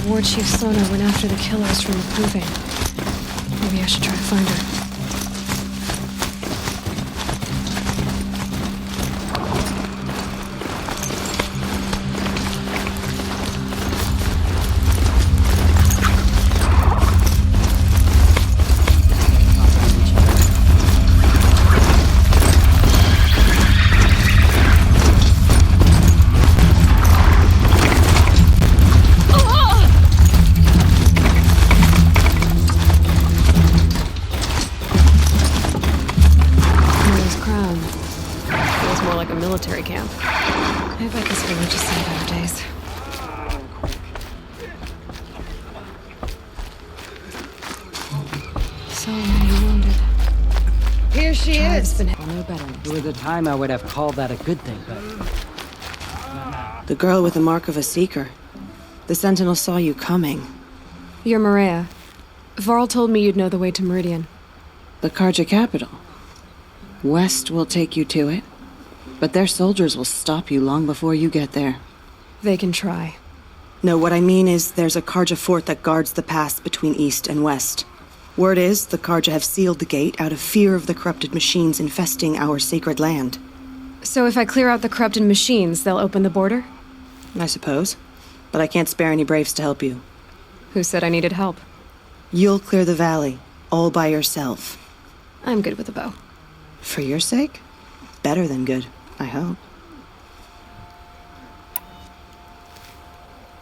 War Chief Sona went after the killers from the proving. Maybe I should try to find her. Military camp. I bet this village has seen better days. So many wounded. Here she is. Been No better. There was a time I would have called that a good thing, but... The girl with the mark of a seeker. The Sentinel saw you coming. You're Maria. Varl told me you'd know the way to Meridian. The Karja capital. West will take you to it. But their soldiers will stop you long before you get there. They can try. No, what I mean is there's a Karja fort that guards the pass between east and west. Word is the Karja have sealed the gate out of fear of the corrupted machines infesting our sacred land. So if I clear out the corrupted machines, they'll open the border? I suppose. But I can't spare any braves to help you. Who said I needed help? You'll clear the valley, all by yourself. I'm good with a bow. For your sake? Better than good. I hope.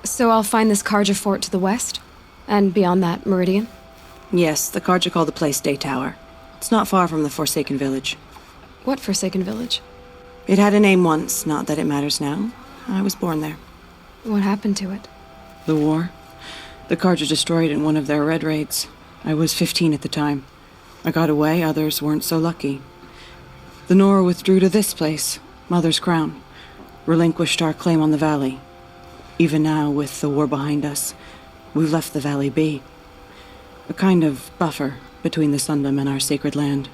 So I'll find this Karja fort to the west? And beyond that, Meridian? Yes, the Karja call the place Day Tower. It's not far from the Forsaken Village. What Forsaken Village? It had a name once, not that it matters now. I was born there. What happened to it? The war. The Karja destroyed it in one of their red raids. I was 15 at the time. I got away, others weren't so lucky. The Nora withdrew to this place, Mother's Crown, relinquished our claim on the valley. Even now, with the war behind us, we've left the valley be. A kind of buffer between the Sundom and our sacred land.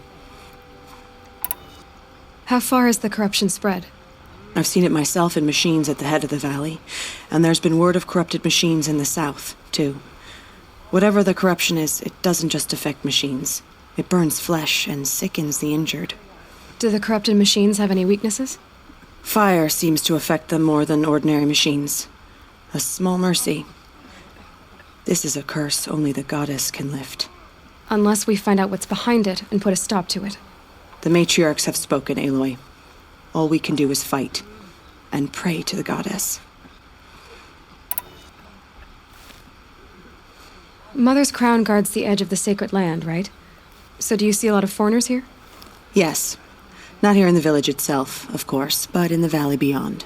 How far has the corruption spread? I've seen it myself in machines at the head of the valley, and there's been word of corrupted machines in the south, too. Whatever the corruption is, it doesn't just affect machines. It burns flesh and sickens the injured. Do the corrupted machines have any weaknesses? Fire seems to affect them more than ordinary machines. A small mercy. This is a curse only the goddess can lift. Unless we find out what's behind it and put a stop to it. The matriarchs have spoken, Aloy. All we can do is fight, and pray to the goddess. Mother's Crown guards the edge of the sacred land, right? So do you see a lot of foreigners here? Yes. Not here in the village itself, of course, but in the valley beyond.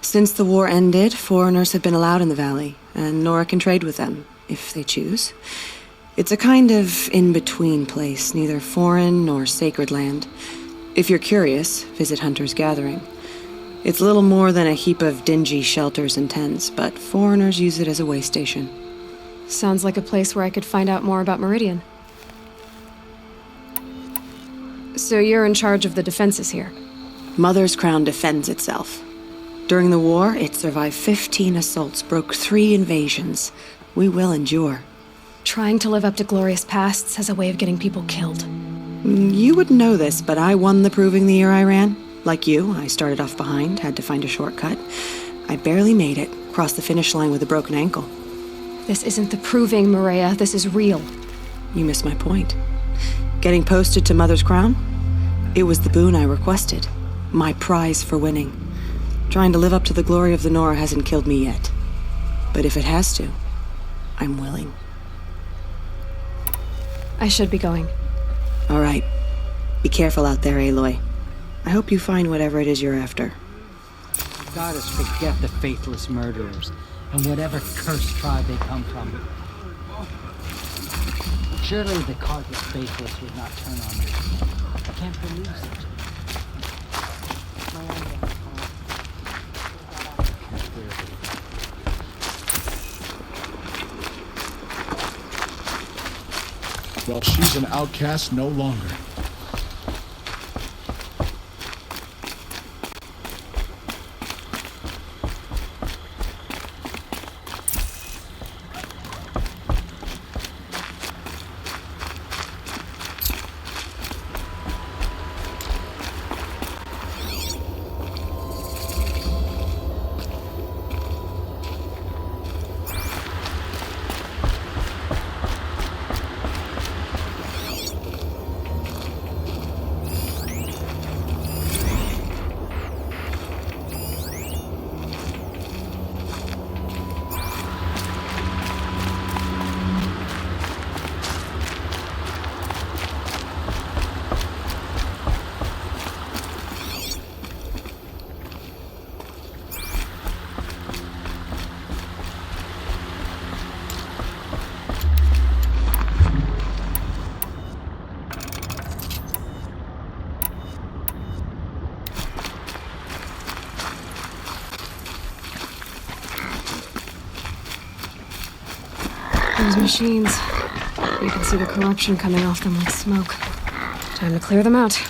Since the war ended, foreigners have been allowed in the valley, and Nora can trade with them, if they choose. It's a kind of in-between place, neither foreign nor sacred land. If you're curious, visit Hunter's Gathering. It's little more than a heap of dingy shelters and tents, but foreigners use it as a way station. Sounds like a place where I could find out more about Meridian. So you're in charge of the defenses here? Mother's Crown defends itself. During the war, it survived 15 assaults, broke 3 invasions. We will endure. Trying to live up to glorious pasts has a way of getting people killed. You wouldn't know this, but I won the proving the year I ran. Like you, I started off behind, had to find a shortcut. I barely made it, crossed the finish line with a broken ankle. This isn't the proving, Maria. This is real. You missed my point. Getting posted to Mother's Crown? It was the boon I requested. My prize for winning. Trying to live up to the glory of the Nora hasn't killed me yet. But if it has to, I'm willing. I should be going. All right. Be careful out there, Aloy. I hope you find whatever it is you're after. Goddess, forget the faithless murderers, and whatever cursed tribe they come from. Surely the Carthage faithless would not turn on me. I can't believe such a Well, she's an outcast no longer. Those machines. You can see the corruption coming off them like smoke. Time to clear them out.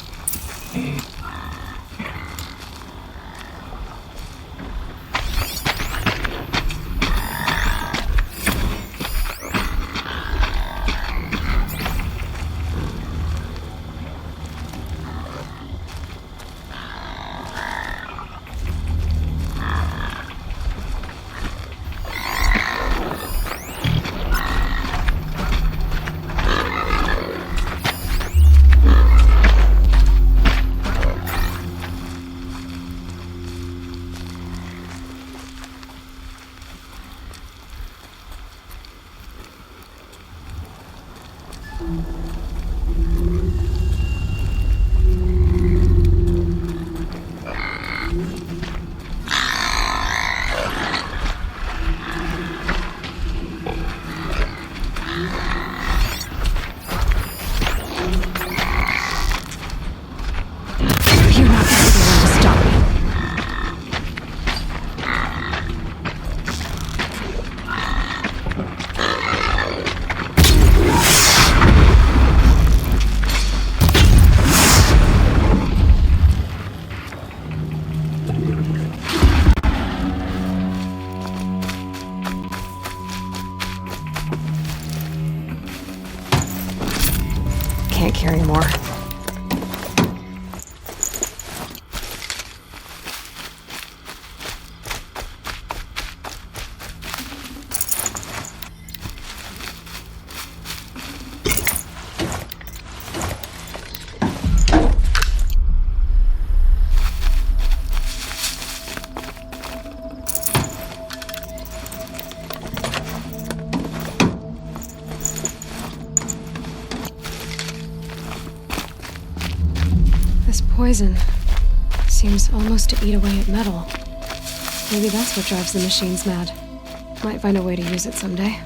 Can't carry more. Poison seems almost to eat away at metal. Maybe that's what drives the machines mad. Might find a way to use it someday.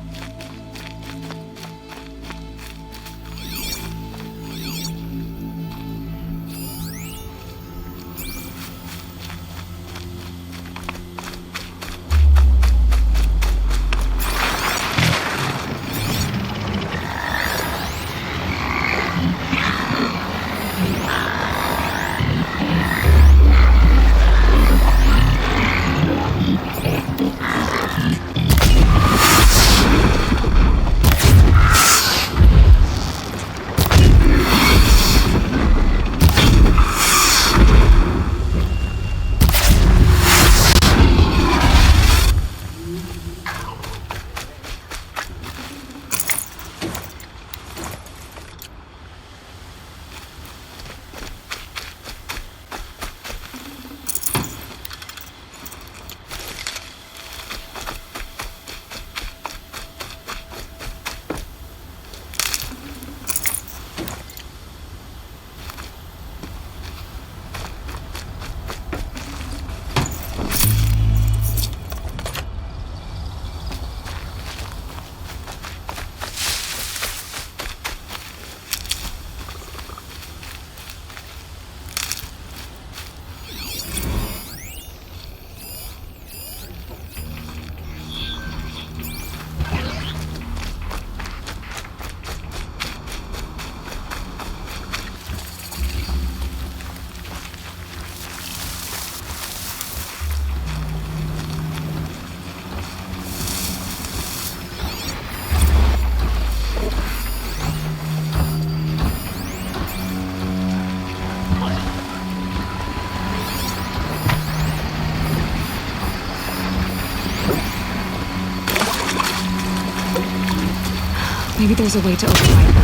Maybe there's a way to override them.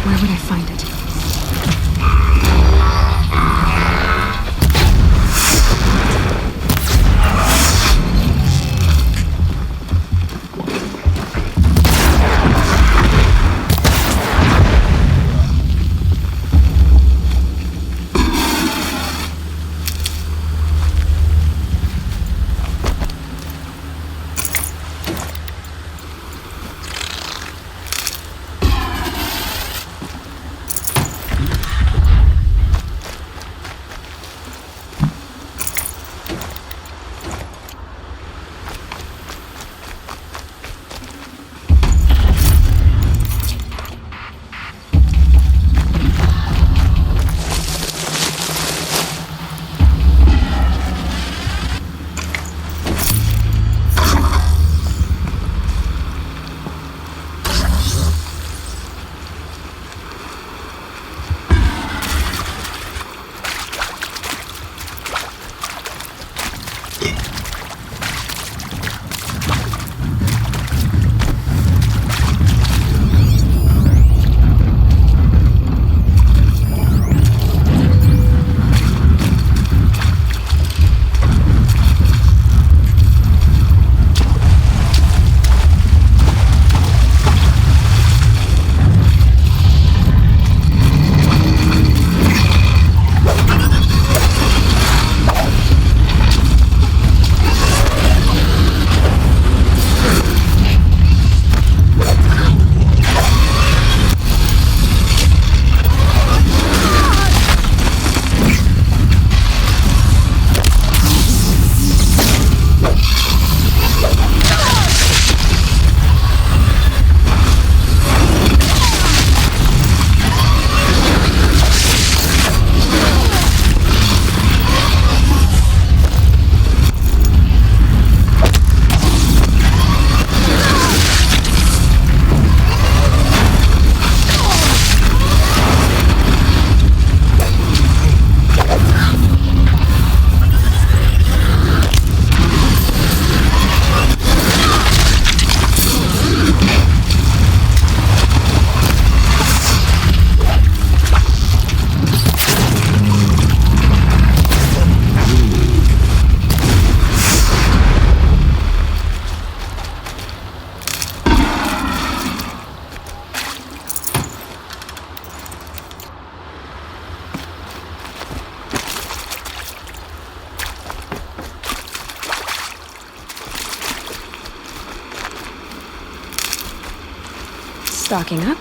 Where would I find it? stocking up.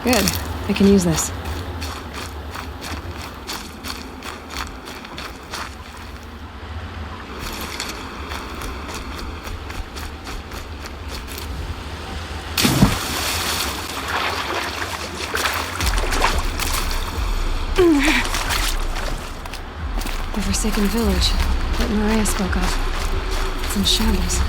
Good. I can use this. The forsaken village that Maria spoke of. It's in shambles.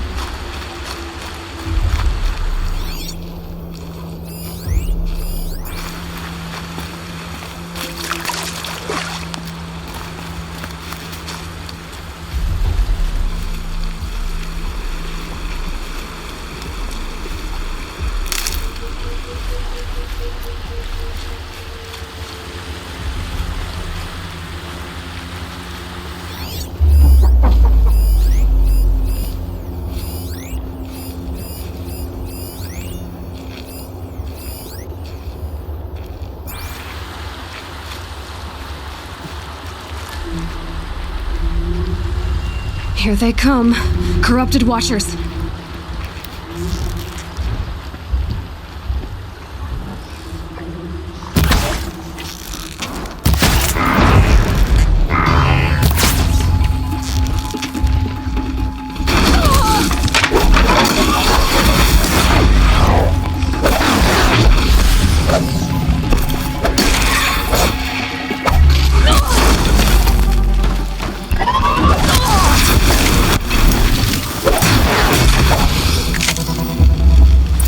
Here they come, corrupted watchers.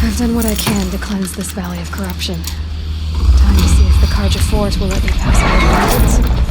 I've done what I can to cleanse this valley of corruption. Time to see if the GeForce will let me pass my bounds.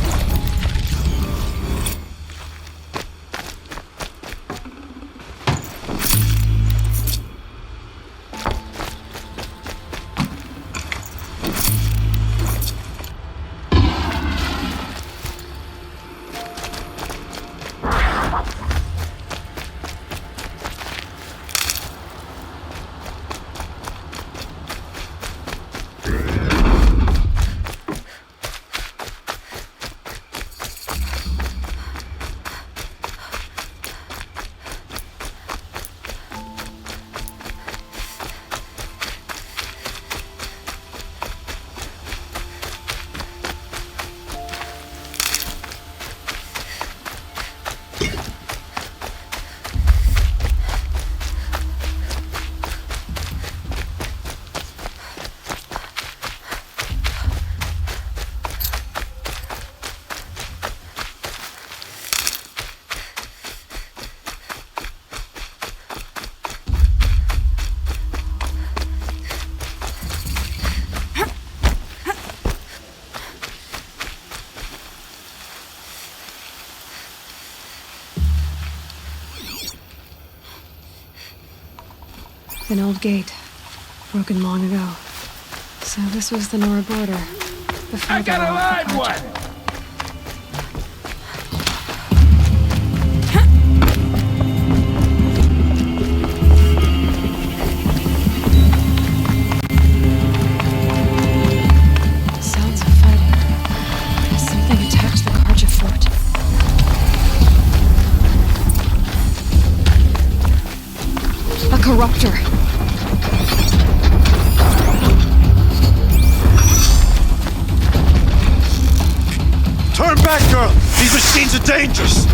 An old gate, broken long ago. So this was the Nora border. Before I got a live one! Sounds of fighting. Something attacked the Karja fort. A corruptor. Turn back, girl! These machines are dangerous!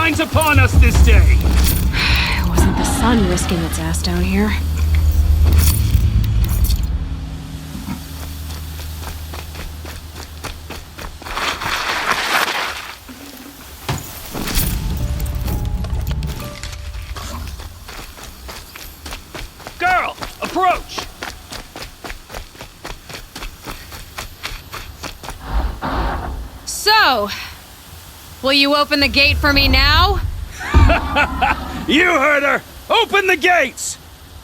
shines upon us this day. It wasn't the sun risking its ass down here. Girl, approach! So, will you open the gate for me now? You heard her! Open the gates!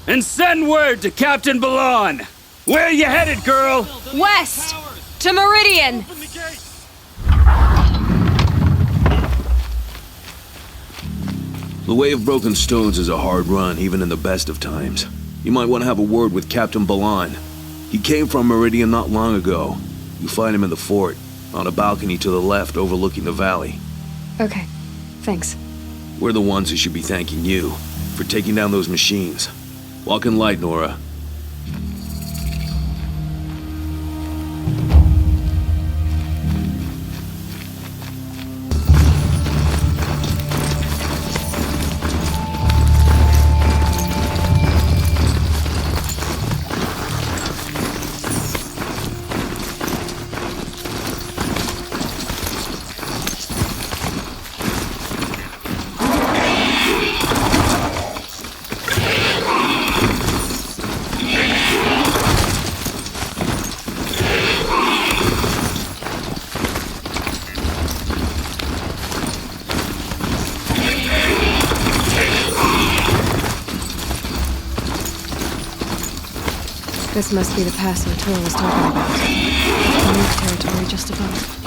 And send word to Captain Balan. Where you headed, girl? West! To Meridian! The Way of Broken Stones is a hard run, even in the best of times. You might want to have a word with Captain Balan. He came from Meridian not long ago. You'll find him in the fort, on a balcony to the left overlooking the valley. Okay, thanks. We're the ones who should be thanking you for taking down those machines. Walk in light, Nora. This must be the pass Latour was talking about. The new territory just above.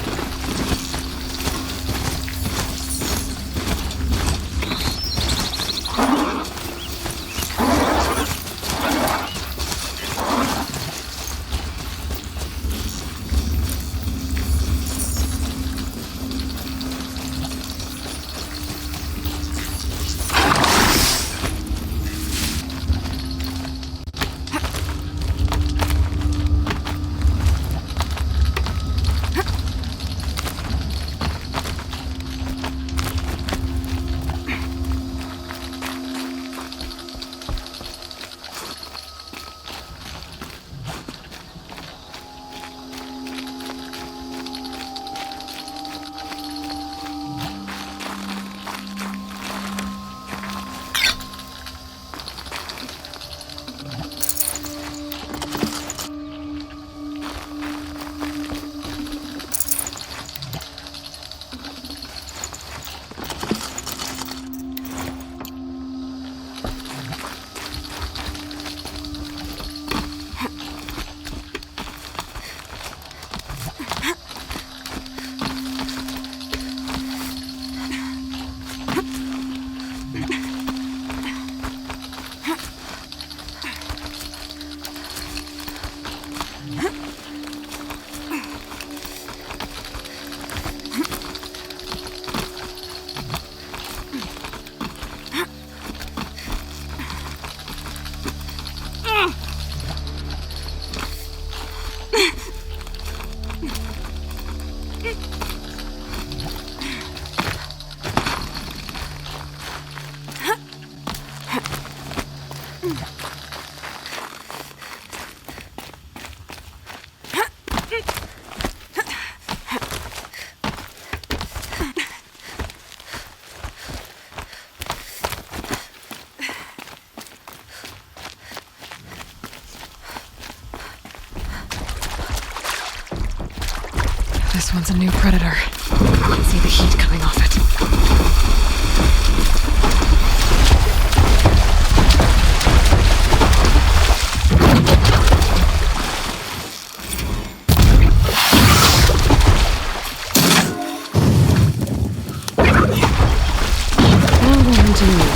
This one's a new predator. I can see the heat coming off it. Now what do you need?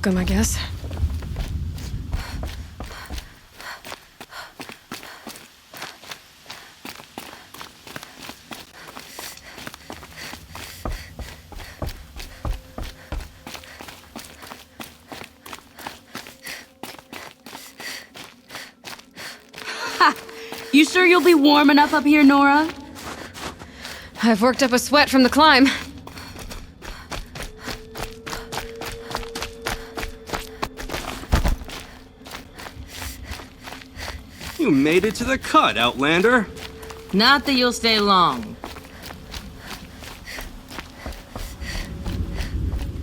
welcome, I guess. You sure you'll be warm enough up here, Nora? I've worked up a sweat from the climb. You made it to the cut, Outlander. Not that you'll stay long.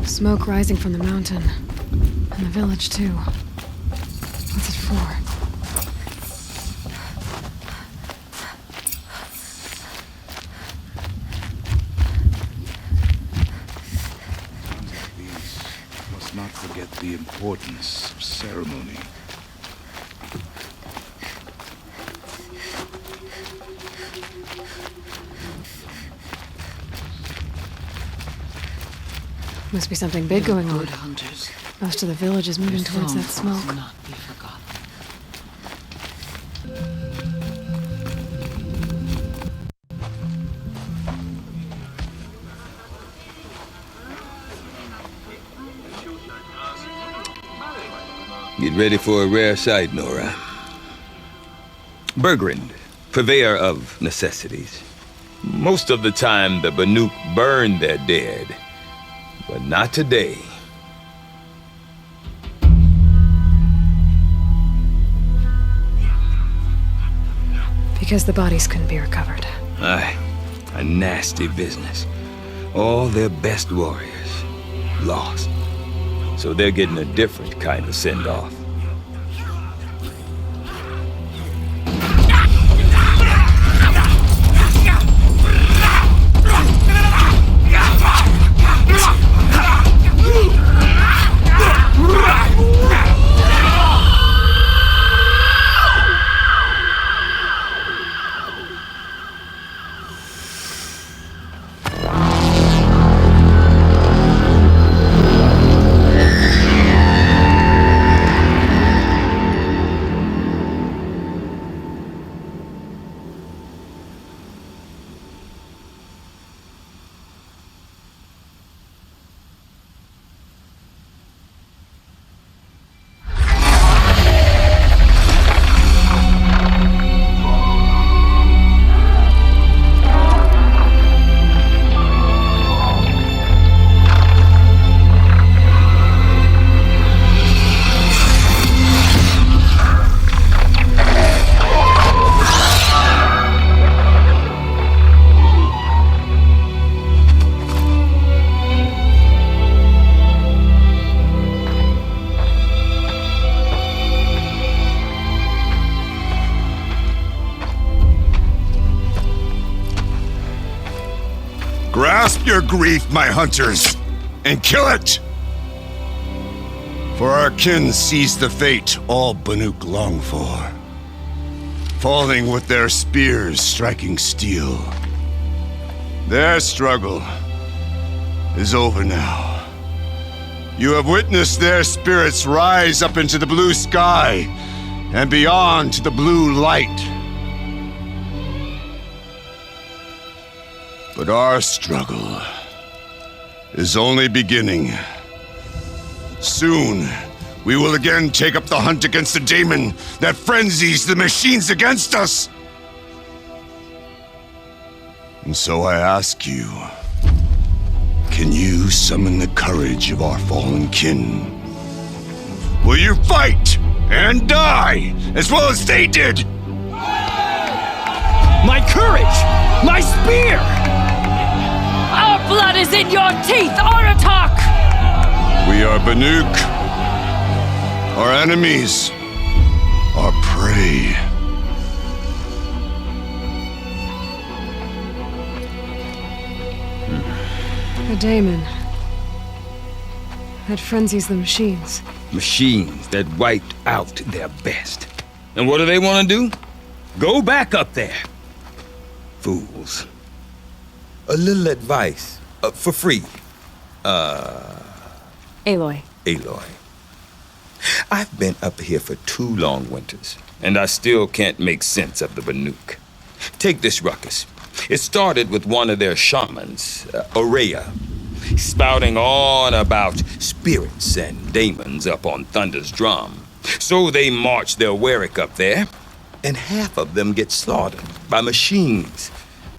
Smoke rising from the mountain. And the village, too. What's it for? Must not forget the importance of ceremony. Must be something big going on. Hunters. Most of the village is moving towards that smoke. Must not be forgotten. Get ready for a rare sight, Nora. Bergrand, purveyor of necessities. Most of the time, the Banuk burn their dead. But not today. Because the bodies couldn't be recovered. Aye, a nasty business. All their best warriors lost. So they're getting a different kind of send-off. Grasp your grief, my hunters, and kill it! For our kin sees the fate all Banuk long for, falling with their spears striking steel. Their struggle is over now. You have witnessed their spirits rise up into the blue sky and beyond to the blue light. But our struggle is only beginning. Soon, we will again take up the hunt against the daemon that frenzies the machines against us. And so I ask you, can you summon the courage of our fallen kin? Will you fight and die as well as they did? My courage! My spear! Our blood is in your teeth, Aratak! We are Banuk. Our enemies are prey. A daemon. That frenzies the machines. Machines that wiped out their best. And what do they want to do? Go back up there. Fools. A little advice, for free. Aloy. Aloy. I've been up here for 2 long winters, and I still can't make sense of the Banuk. Take this ruckus. It started with one of their shamans, Aurea, spouting on about spirits and demons up on Thunder's drum. So they march their Warwick up there, and half of them get slaughtered by machines.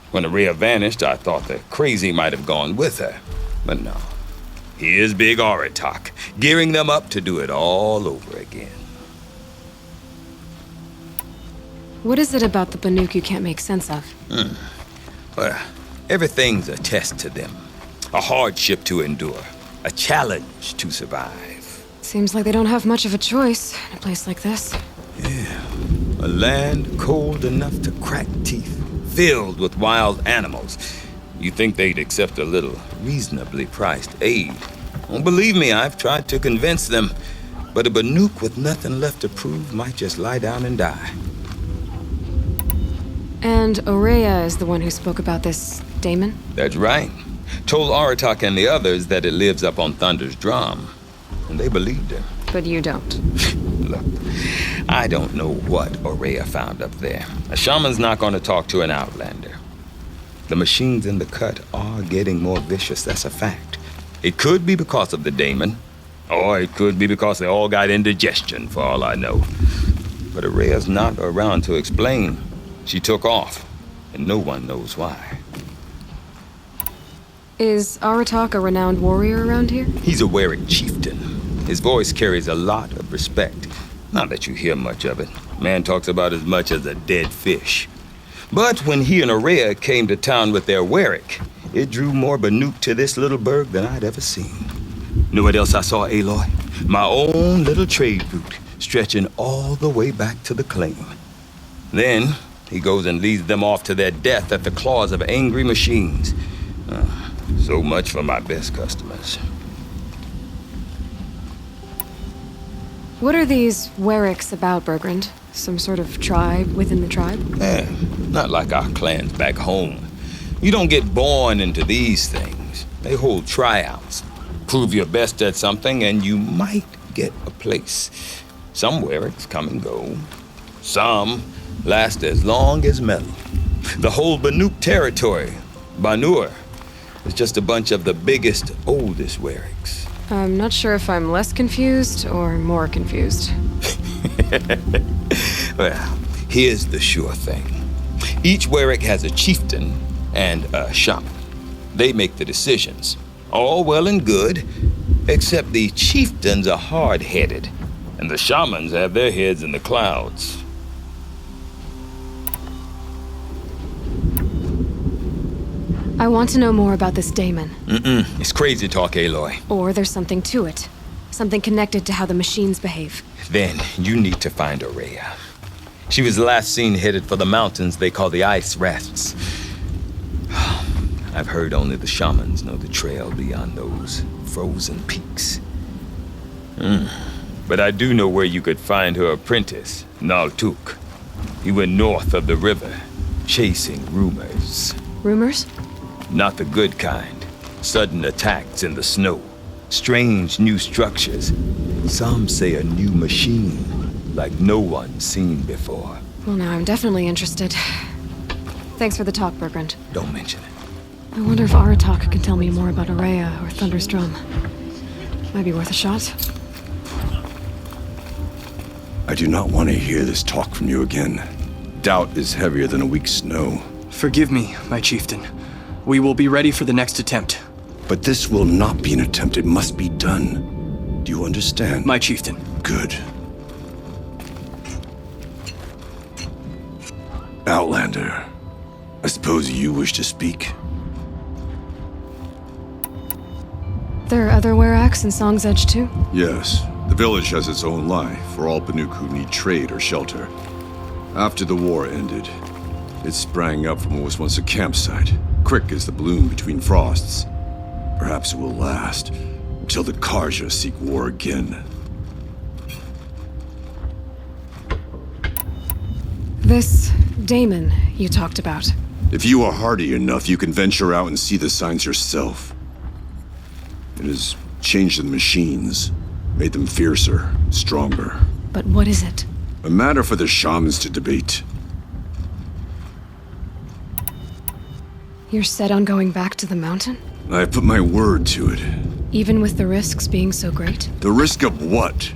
When Aurea vanished, I thought the crazy might have gone with her, but no. Here's Big Aratak, gearing them up to do it all over again. What is it about the Banuk you can't make sense of? Well, everything's a test to them. A hardship to endure. A challenge to survive. Seems like they don't have much of a choice in a place like this. Yeah. A land cold enough to crack teeth, filled with wild animals. You think they'd accept a little reasonably priced aid. Well, believe me, I've tried to convince them. But a Banuk with nothing left to prove might just lie down and die. And Aurea is the one who spoke about this daemon? That's right. Told Aratak and the others that it lives up on Thunder's drum. And they believed him. But you don't. Look, I don't know what Aurea found up there. A shaman's not going to talk to an outlander. The machines in the cut are getting more vicious, that's a fact. It could be because of the daemon, or it could be because they all got indigestion, for all I know. But Aurea's not around to explain. She took off, and no one knows why. Is Aratak a renowned warrior around here? He's a Warwick chieftain. His voice carries a lot of respect. Not that you hear much of it. Man talks about as much as a dead fish. But when he and Aurea came to town with their Warwick, it drew more Banuk to this little burg than I'd ever seen. Know what else I saw, Aloy? My own little trade route, stretching all the way back to the claim. Then he goes and leads them off to their death at the claws of angry machines. So much for my best customers. What are these Warwicks about, Bergrand? Some sort of tribe within the tribe? Not like our clans back home. You don't get born into these things. They hold tryouts. Prove your best at something and you might get a place. Some Warwicks come and go. Some last as long as metal. The whole Banuk territory, Banur, is just a bunch of the biggest, oldest Warwicks. I'm not sure if I'm less confused or more confused. Well, here's the sure thing. Each Warwick has a chieftain and a shaman. They make the decisions. All well and good, except the chieftains are hard-headed, and the shamans have their heads in the clouds. I want to know more about this daemon. It's crazy talk, Aloy. Or there's something to it. Something connected to how the machines behave. Then you need to find Aurea. She was last seen headed for the mountains they call the Ice Rafts. I've heard only the shamans know the trail beyond those frozen peaks. But I do know where you could find her apprentice, Naltuk. He went north of the river, chasing rumors. Rumors? Not the good kind. Sudden attacks in the snow. Strange new structures. Some say a new machine, like no one's seen before. Well, now I'm definitely interested. Thanks for the talk, Bergrand. Don't mention it. I wonder if Aratak can tell me more about Aurea or Thunder's drum. Might be worth a shot. I do not want to hear this talk from you again. Doubt is heavier than a week's snow. Forgive me, my chieftain. We will be ready for the next attempt. But this will not be an attempt. It must be done. Do you understand? My chieftain. Good. Outlander, I suppose you wish to speak? There are other Warwicks in Song's Edge too? Yes. The village has its own life for all Banuk who need trade or shelter. After the war ended, it sprang up from what was once a campsite, quick as the bloom between frosts. Perhaps it will last until the Karja seek war again. This daemon you talked about. If you are hardy enough, you can venture out and see the signs yourself. It has changed the machines, Made them fiercer, stronger. But what is it? A matter for the shamans to debate. You're set on going back to the mountain? I put my word to it. Even with the risks being so great? The risk of what?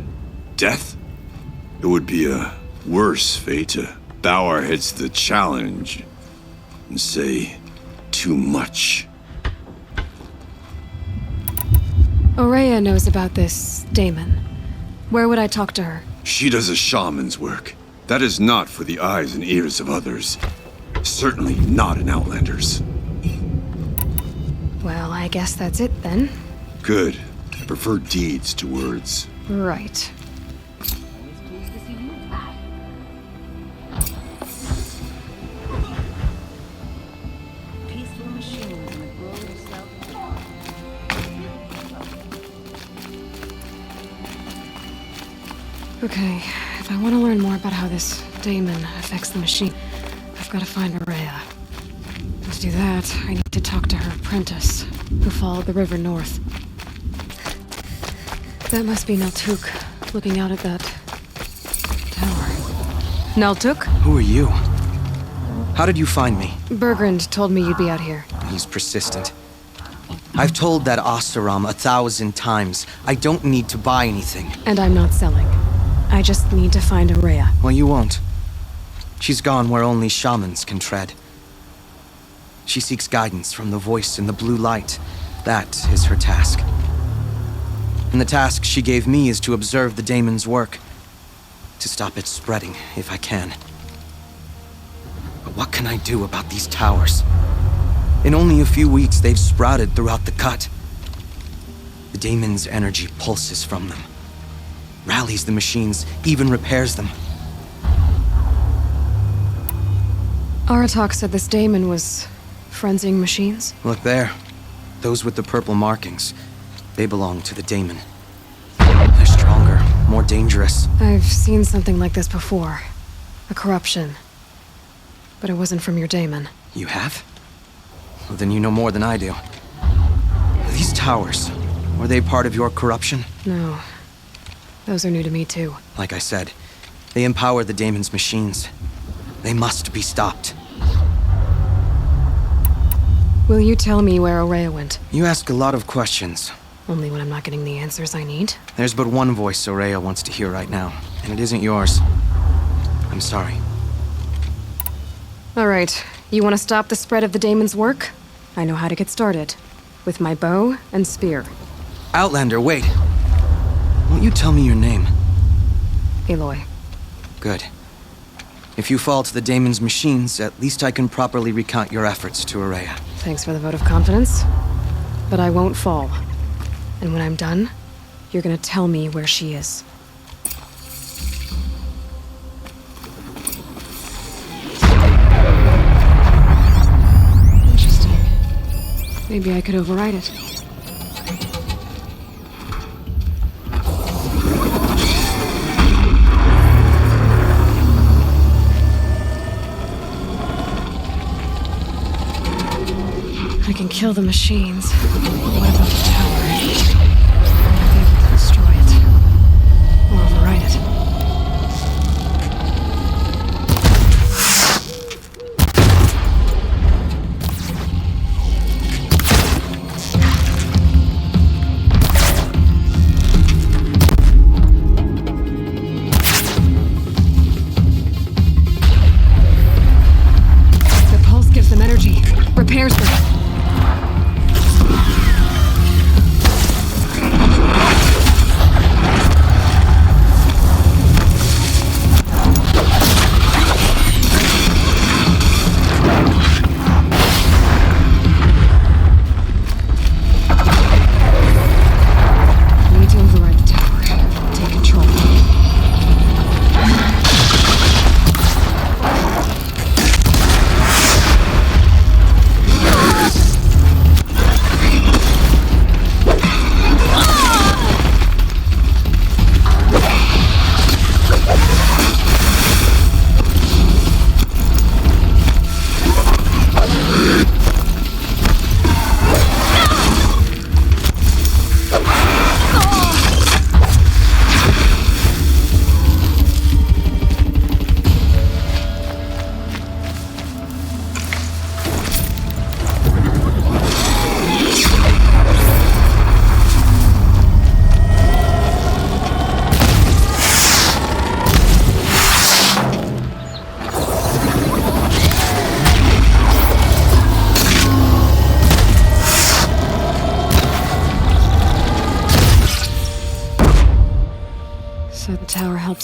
Death? It would be a worse fate to bow our heads to the challenge and say too much. Aurea knows about this Damon. Where would I talk to her? She does a shaman's work. That is not for the eyes and ears of others. Certainly not an Outlander's. Well, I guess that's it then. Good. I prefer deeds to words. Right. Okay, if I want to learn more about how this Damon affects the machine, I've got to find Aurea. To do that, I need to talk to her apprentice, who followed the river north. That must be Naltuk, looking out at that tower. Naltuk? Who are you? How did you find me? Bergrand told me you'd be out here. He's persistent. I've told that Oseram 1,000 times. I don't need to buy anything. And I'm not selling. I just need to find Aurea. Well, you won't. She's gone where only shamans can tread. She seeks guidance from the voice in the blue light. That is her task. And the task she gave me is to observe the Damon's work. To stop it spreading, if I can. But what can I do about these towers? In only a few weeks, they've sprouted throughout the cut. The Damon's energy pulses from them. Rallies the machines, even repairs them. Aratak said this Damon was frenzying machines? Look there. Those with the purple markings. They belong to the Damon. They're stronger, more dangerous. I've seen something like this before. A corruption. But it wasn't from your Damon. You have? Well, then you know more than I do. These towers, were they part of your corruption? No. Those are new to me, too. Like I said, they empower the Damon's machines. They must be stopped. Will you tell me where Aurea went? You ask a lot of questions. Only when I'm not getting the answers I need. There's but one voice Aurea wants to hear right now, and it isn't yours. I'm sorry. All right. You want to stop the spread of the Damon's work? I know how to get started. With my bow and spear. Outlander, wait. Won't you tell me your name? Aloy. Good. If you fall to the Damon's machines, at least I can properly recount your efforts to Aurea. Thanks for the vote of confidence. But I won't fall. And when I'm done, you're gonna tell me where she is. Interesting. Maybe I could override it. I can kill the machines. What about the tower? I might be able to destroy it. Or override it. The pulse gives them energy. Repairs them.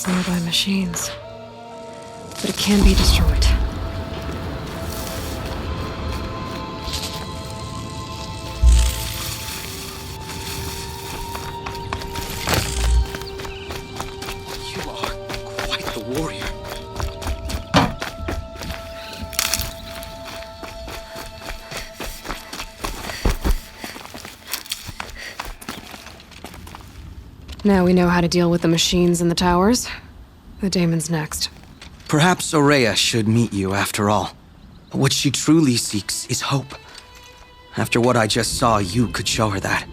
nearby machines. But it can be destroyed. You are quite the warrior. Now we know how to deal with the machines in the towers. The daemon's next. Perhaps Aurea should meet you after all. What she truly seeks is hope. After what I just saw, you could show her that.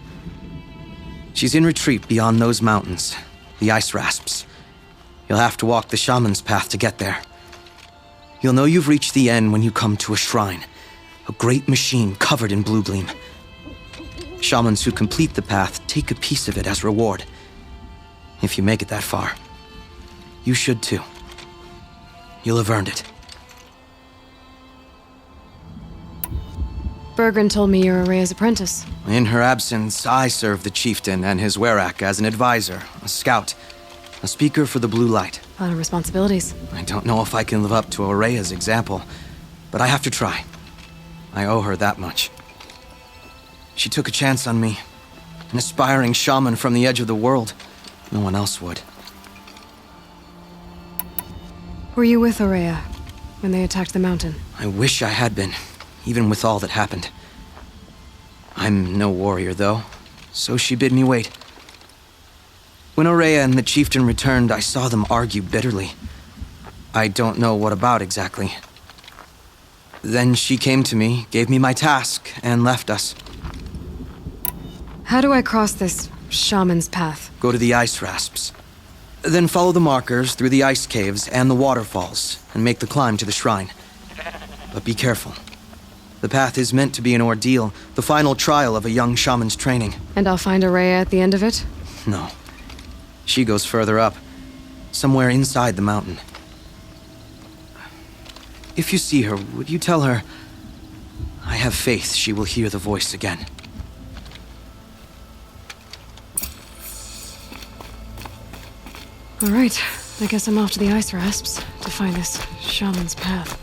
She's in retreat beyond those mountains, the ice rasps. You'll have to walk the shaman's path to get there. You'll know you've reached the end when you come to a shrine, a great machine covered in blue gleam. Shamans who complete the path take a piece of it as reward. If you make it that far, you should too. You'll have earned it. Bergren told me you're Aurea's apprentice. In her absence, I serve the chieftain and his werak as an advisor, a scout, a speaker for the blue light. A lot of responsibilities. I don't know if I can live up to Aurea's example, but I have to try. I owe her that much. She took a chance on me, an aspiring shaman from the edge of the world. No one else would. Were you with Aurea when they attacked the mountain? I wish I had been, even with all that happened. I'm no warrior, though, so she bid me wait. When Aurea and the chieftain returned, I saw them argue bitterly. I don't know what about exactly. Then she came to me, gave me my task, and left us. How do I cross this shaman's path? Go to the ice rasps. Then follow the markers through the ice caves and the waterfalls, and make the climb to the shrine. But be careful. The path is meant to be an ordeal, the final trial of a young shaman's training. And I'll find Aurea at the end of it? No. She goes further up, somewhere inside the mountain. If you see her, would you tell her, I have faith she will hear the voice again. All right, I guess I'm off to the ice rasps to find this shaman's path.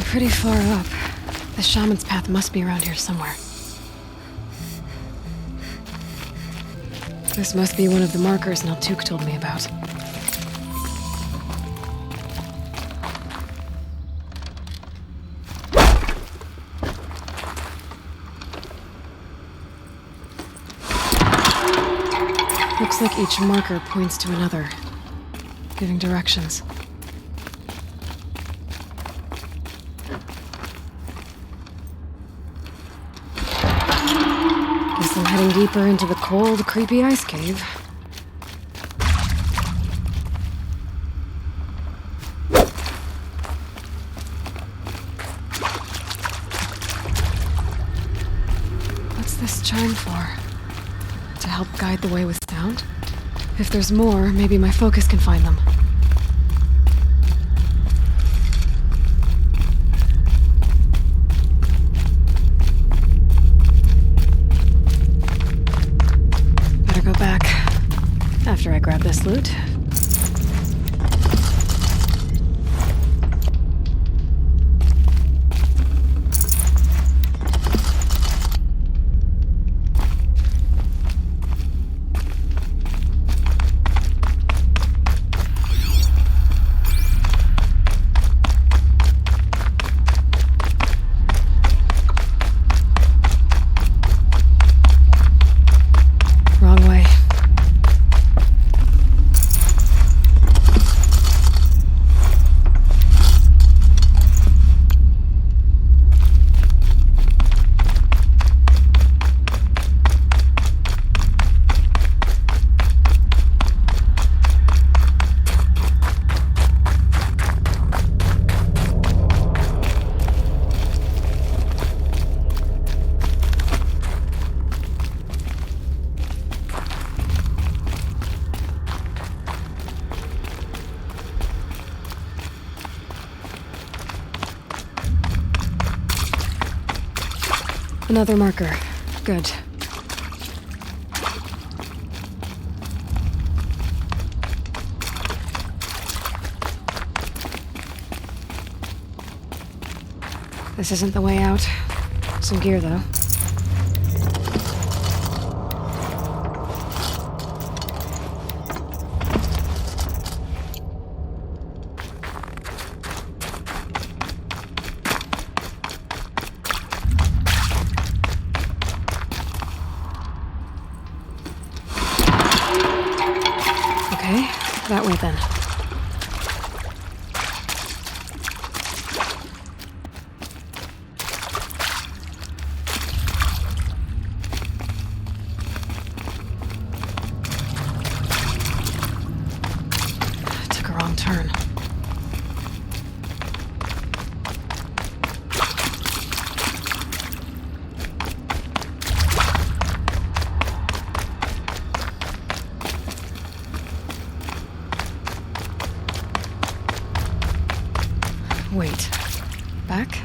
Pretty far up. The shaman's path must be around here somewhere. This must be one of the markers Naltuk told me about. Looks like each marker points to another, giving directions. I'm heading deeper into the cold, creepy ice cave. What's this chime for? To help guide the way with sound? If there's more, maybe my focus can find them. after I grab this loot. Wrong way. Another marker. Good. This isn't the way out. Some gear, though. Okay, that way then. Took a wrong turn. Wait. Back?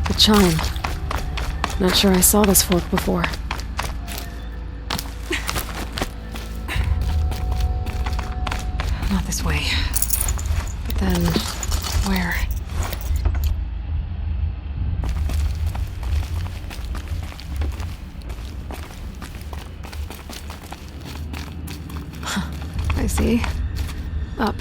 The chime. Not sure I saw this fork before. Not this way. But then, where? Huh, I see. Up.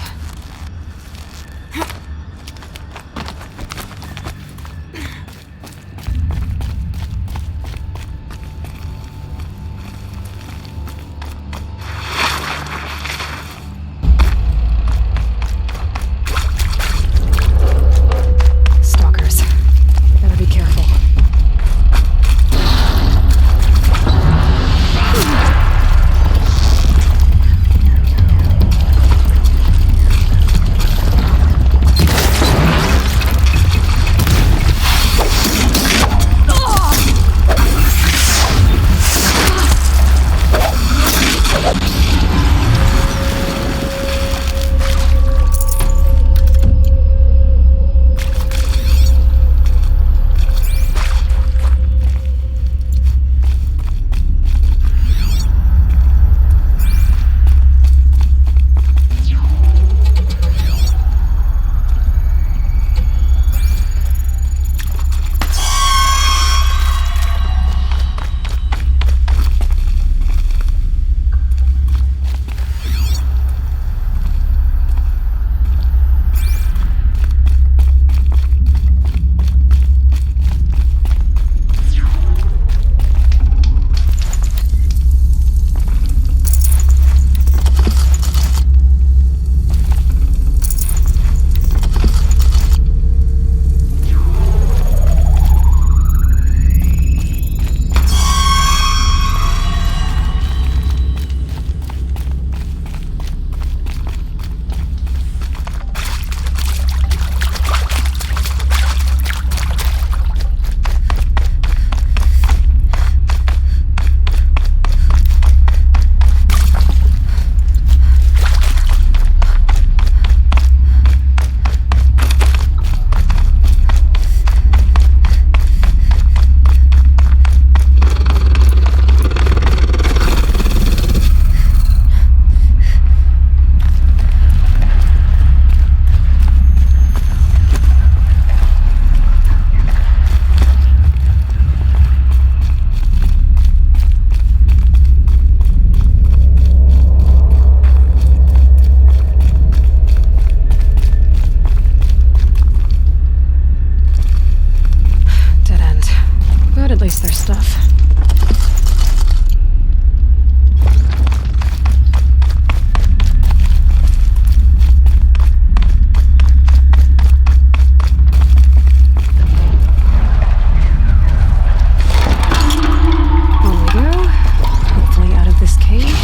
stuff. On we go. Hopefully out of this cave.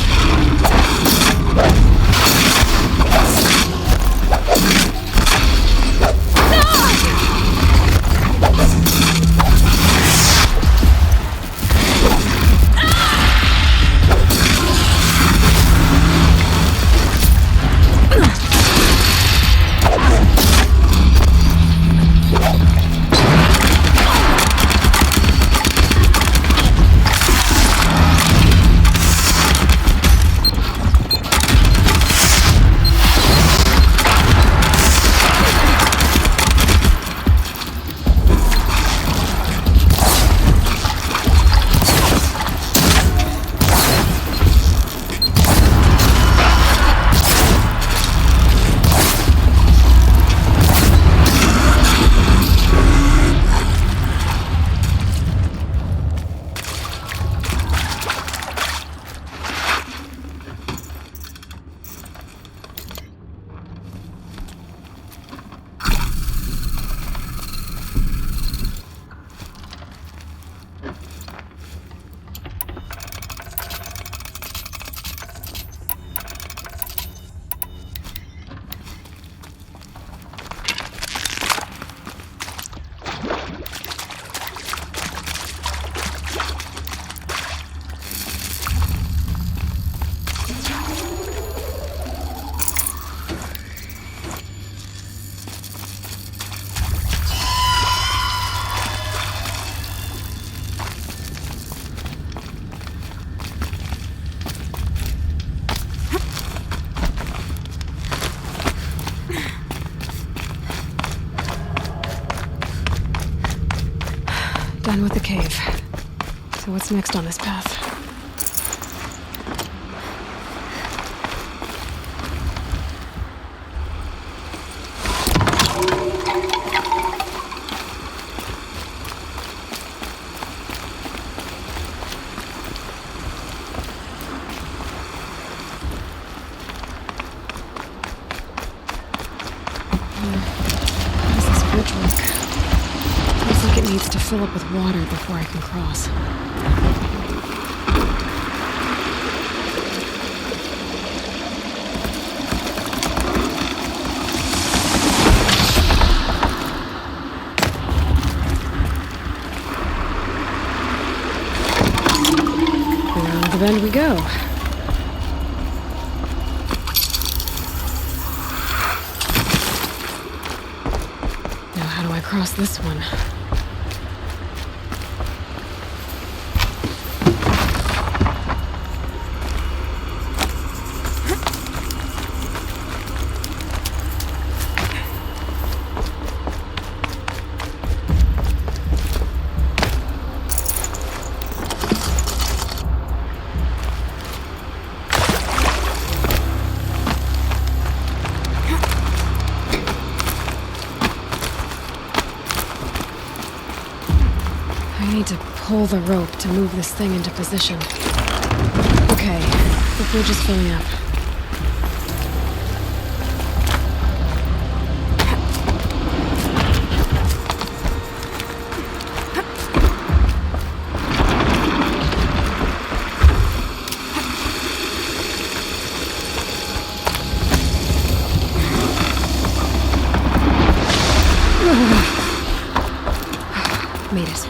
Done with the cave. So what's next on this path? How does this bridge work? Looks like it needs to fill up with water before I can cross. Around the bend we go. Now how do I cross this one? I need to pull the rope to move this thing into position. Okay, the bridge is filling up. Made it.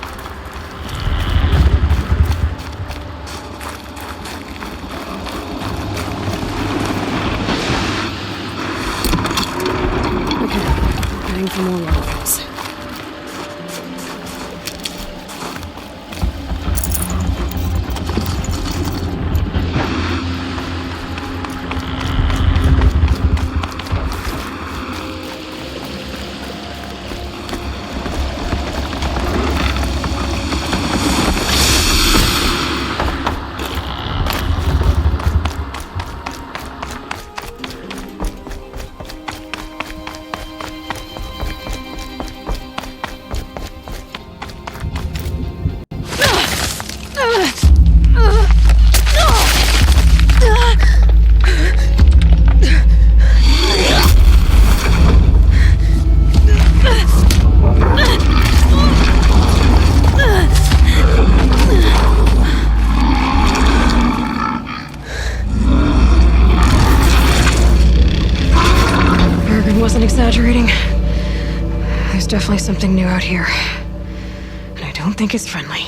Heading for more waterfalls. There's definitely something new out here. And I don't think it's friendly.